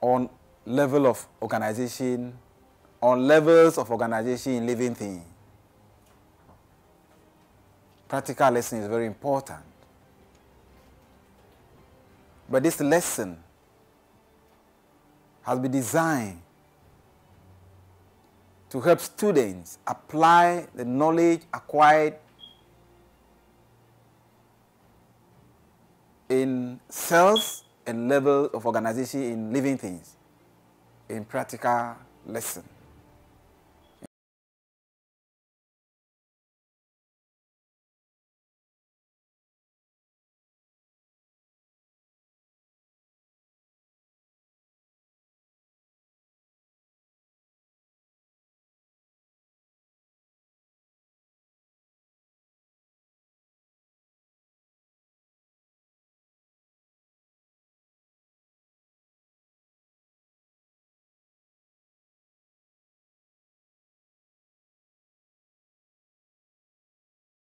on level of organization, on levels of organization in living things. Practical lesson is very important. But this lesson has been designed to help students apply the knowledge acquired in cells and level of organization in living things in practical lesson.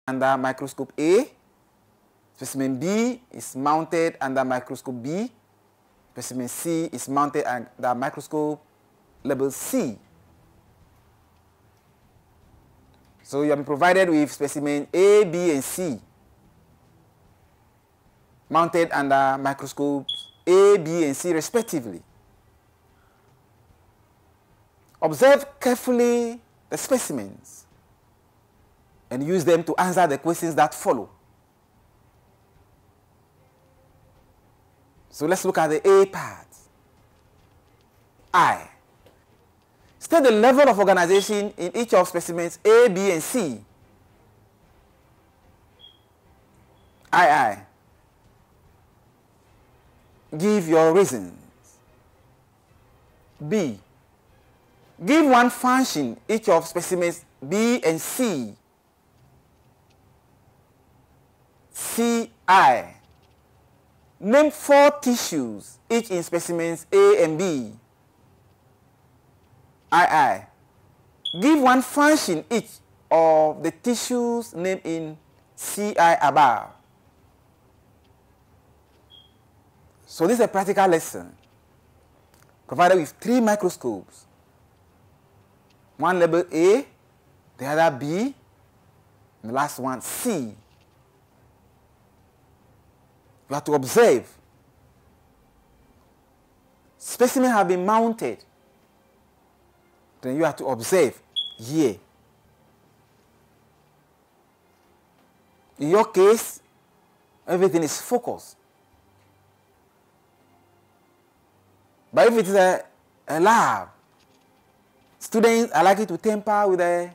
Under microscope A, specimen B is mounted under microscope B, specimen C is mounted under microscope level C. So you have been provided with specimen A, B, and C mounted under microscopes A, B, and C respectively. Observe carefully the specimens and use them to answer the questions that follow. So let's look at the A part. I. State the level of organization in each of specimens A, B, and C. I. Give your reasons. B. Give one function each of specimens B and C. CI. Name 4 tissues, each in specimens A and B. II. Give one function each of the tissues named in CI above. So this is a practical lesson provided with 3 microscopes. One labeled A, the other B, and the last one C. You have to observe. Specimens have been mounted. Then you have to observe here. In your case, everything is focused. But if it is a lab, students are likely to tamper with a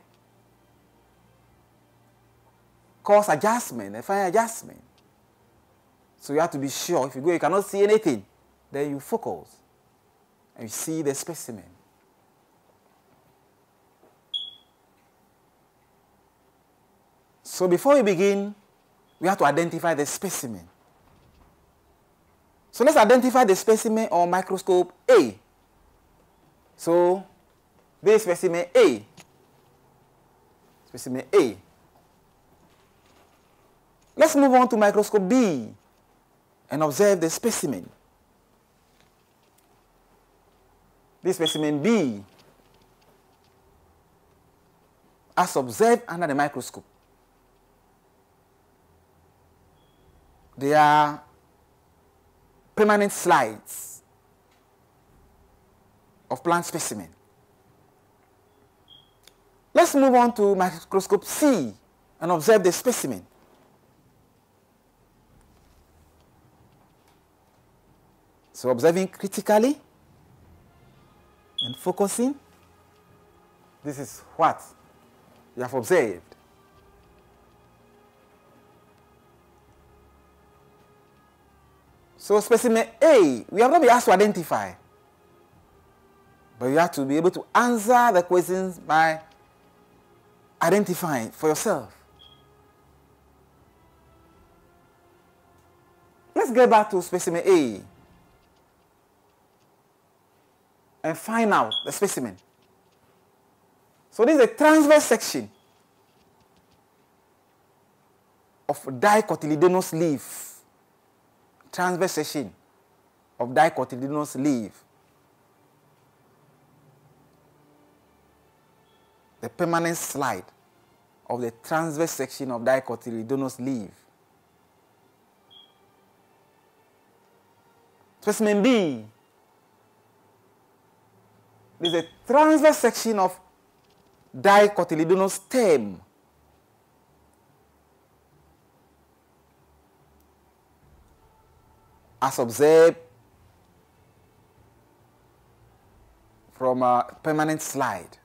course adjustment, a fine adjustment. So you have to be sure. If you go, you cannot see anything, then you focus and you see the specimen. So before we begin, we have to identify the specimen. So let's identify the specimen on microscope A. So this is specimen A. Specimen A. Let's move on to microscope B and observe the specimen. This specimen B, as observed under the microscope, they are permanent slides of plant specimen. Let's move on to microscope C and observe the specimen. So observing critically and focusing, this is what you have observed. So specimen A, we have not been asked to identify, but you have to be able to answer the questions by identifying for yourself. Let's get back to specimen A and find out the specimen. So this is a transverse section of dicotyledonous leaf. Transverse section of dicotyledonous leaf. the permanent slide of the transverse section of dicotyledonous leaf. Specimen B is a transverse section of dicotyledonous stem. As observed from a permanent slide.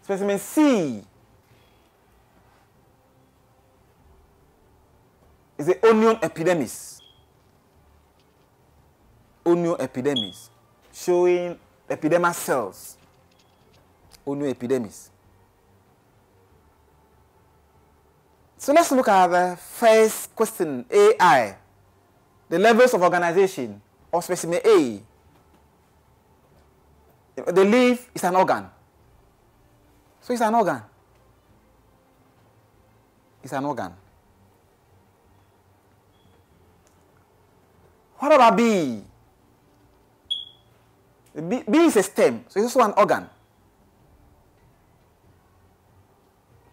Specimen C is the onion epidermis. Onion epidermis, showing epidermal cells. Onion epidermis. So let's look at the first question, AI, the levels of organization of specimen A. The leaf is an organ. So it's an organ. It's an organ. What about B? B is a stem, so it's also an organ.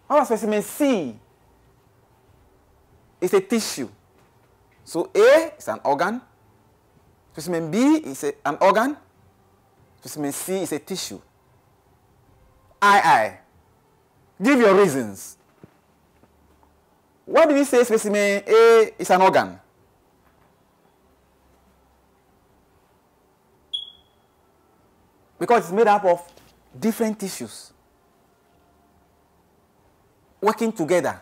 What about specimen C? It's a tissue. So A is an organ. Specimen B is an organ. Specimen C is a tissue. II. Give your reasons. Why do we say specimen A is an organ? Because it's made up of different tissues working together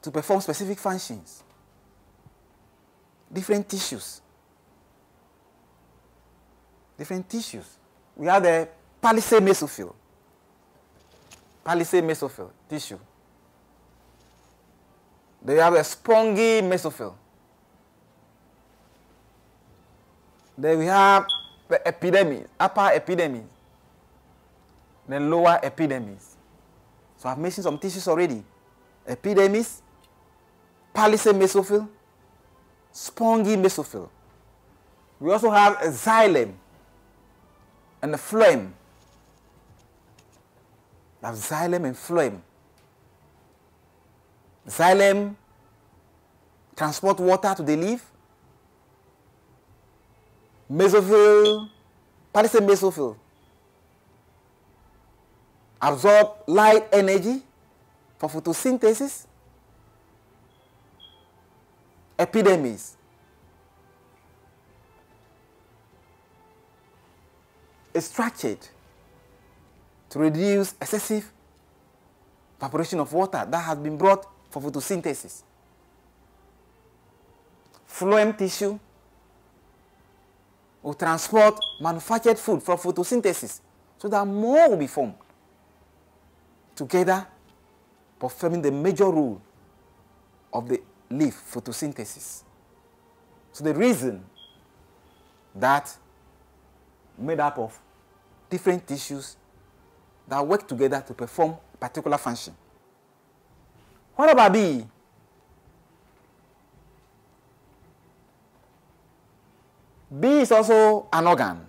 to perform specific functions. Different tissues. Different tissues. We have the palisade mesophyll. Palisade mesophyll tissue. Then we have a spongy mesophyll. Then we have the epidermis, upper epidermis, then lower epidermis. So I've mentioned some tissues already. Epidermis, palisade mesophyll, spongy mesophyll. We also have a xylem and a phloem. We have xylem and phloem. Xylem transport water to the leaf. Mesophyll, palisade mesophyll, absorb light energy for photosynthesis. Epidermis is structured to reduce excessive evaporation of water that has been brought for photosynthesis. Phloem tissue will transport manufactured food for photosynthesis so that more will be formed together, performing the major role of the leaf photosynthesis. So the reason that made up of different tissues that work together to perform a particular function. What about B? B is also an organ,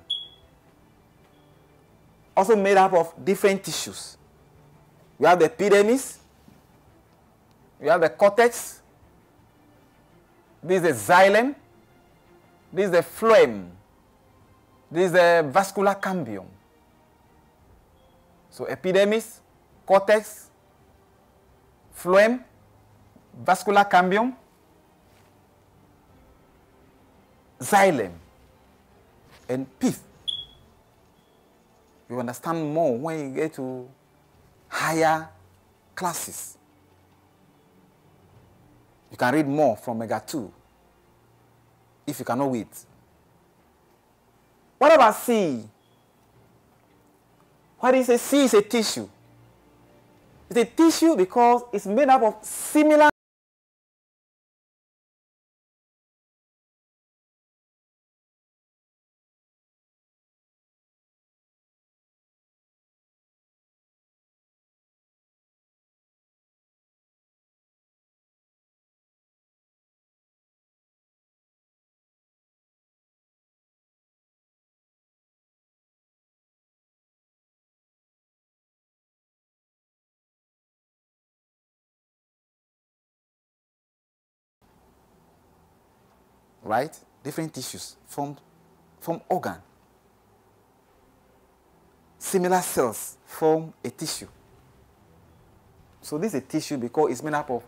also made up of different tissues. We have the epidermis, we have the cortex, this is the xylem, this is the phloem, this is the vascular cambium. So epidermis, cortex, phloem, vascular cambium, xylem, and pith. You understand more when you get to higher classes. You can read more from Mega 2 if you cannot wait. What about C? What is a C? Is a tissue. It's a tissue because it's made up of similar right? Different tissues form organ. Similar cells form a tissue. So this is a tissue because it's made up of,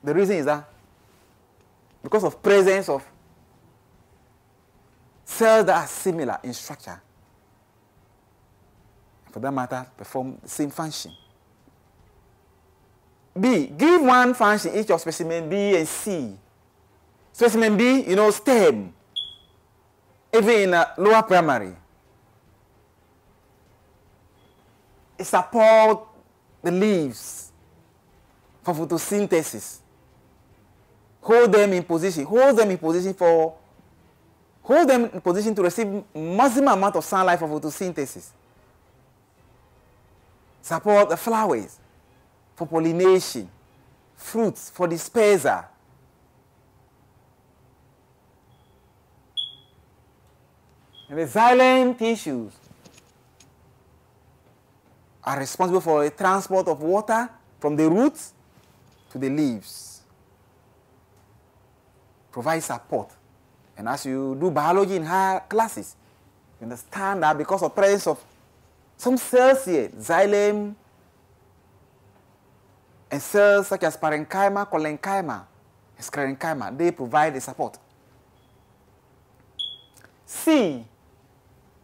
the reason is that because of presence of cells that are similar in structure, for that matter, perform the same function. B, give one function each of specimen B and C. Specimen B, stem, even in lower primary. It supports the leaves for photosynthesis. Hold them in position to receive maximum amount of sunlight for photosynthesis. Support the flowers for pollination, fruits for dispersal. And the xylem tissues are responsible for the transport of water from the roots to the leaves. Provide support. And as you do biology in higher classes, you understand that because of presence of some cells here, xylem, and cells such as parenchyma, collenchyma, and sclerenchyma, they provide the support. C.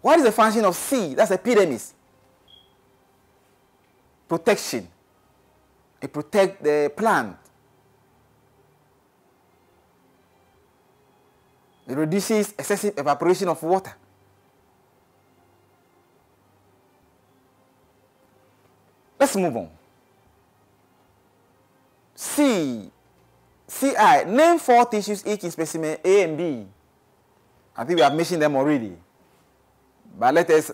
What is the function of C? That's epidermis. Protection. It protects the plant. It reduces excessive evaporation of water. Let's move on. C. CI. Name 4 tissues each in specimen A and B. I think we have mentioned them already. But let us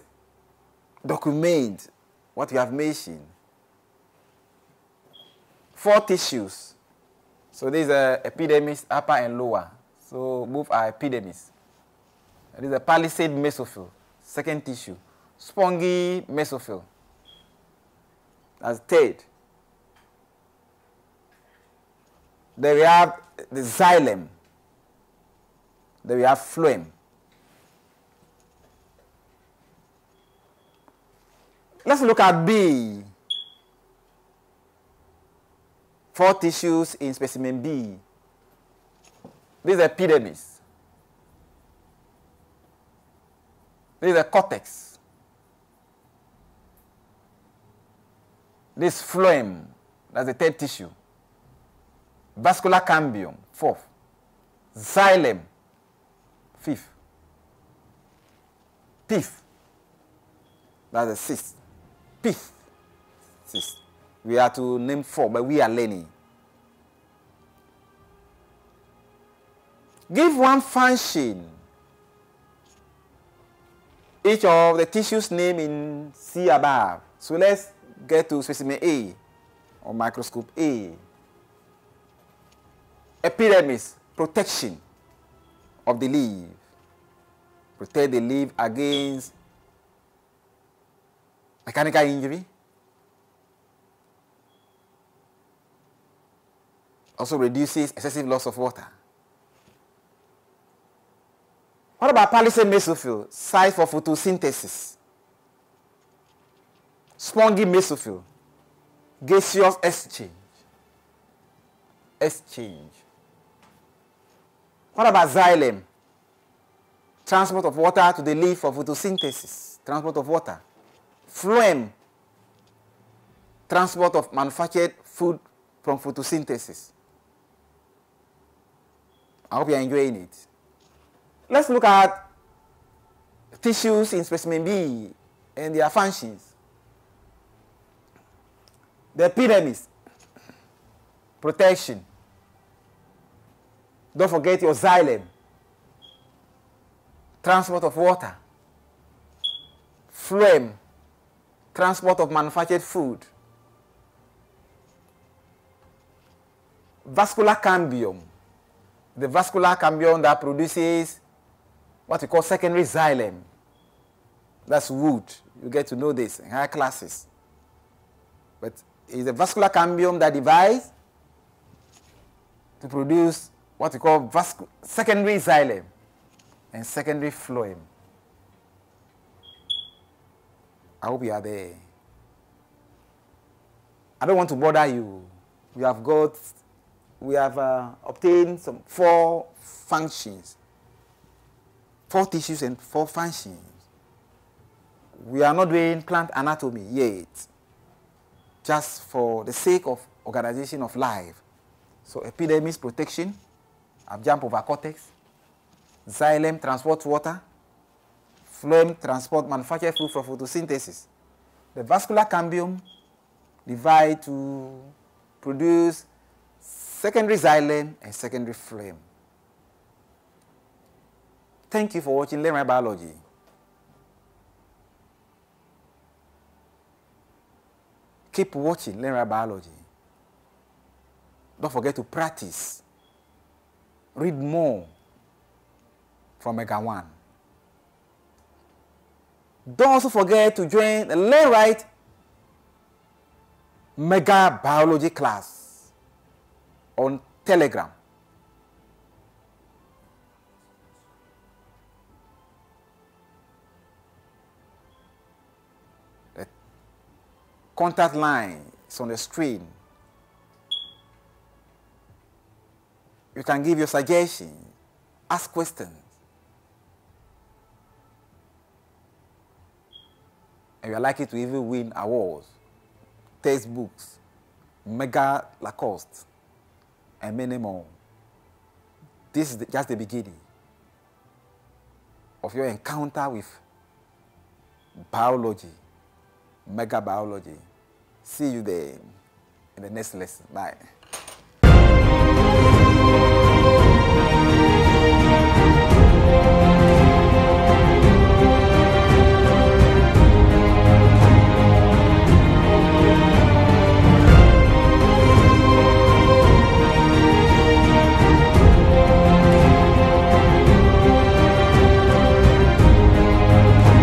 document what we have mentioned. 4 tissues. So these are epidermis, upper and lower. So both are epidermis. This is a palisade mesophyll, second tissue. Spongy mesophyll. That's third. Then we have the xylem. Then we have phloem. Let's look at B. 4 tissues in specimen B. This is epidermis. This is a cortex. This phloem, that's the third tissue. Vascular cambium, 4th. Xylem, 5th. Pith, that's the 6th. Pith, 6th. We have to name 4, but we are learning. Give one function each of the tissues named in C above. So let's get to specimen A, or microscope A. Epidermis, protection of the leaf. Protect the leaf against mechanical injury. Also reduces excessive loss of water. What about palisade mesophyll? Site for photosynthesis. Spongy mesophyll. Gaseous exchange. What about xylem? Transport of water to the leaf for photosynthesis. Transport of water. Phloem. Transport of manufactured food from photosynthesis. I hope you are enjoying it. Let's look at tissues in specimen B and their functions. The epidermis, protection. Don't forget your xylem, transport of water. Phloem, transport of manufactured food. Vascular cambium, the vascular cambium that produces what we call secondary xylem. That's wood. You get to know this in higher classes. But it's a vascular cambium that divides to produce what we call secondary xylem and secondary phloem. I hope you are there. I don't want to bother you. We have obtained some 4 functions, 4 tissues and 4 functions. We are not doing plant anatomy yet, just for the sake of organization of life. So epidermis protection, I've jumped over cortex, xylem transport water, phloem transport manufacture food for photosynthesis. The vascular cambium divide to produce secondary xylem and secondary phloem. Thank you for watching LearnRite Biology. Keep watching LearnRite Biology. Don't forget to practice. Read more from Mega 1. Don't also forget to join the LearnRite Mega Biology class on Telegram. The contact line is on the screen. You can give your suggestions, ask questions. And you are likely to even win awards, textbooks, Mega Lacoste, and many more. This is just the beginning of your encounter with biology, Mega Biology. See you there in the next lesson. Bye.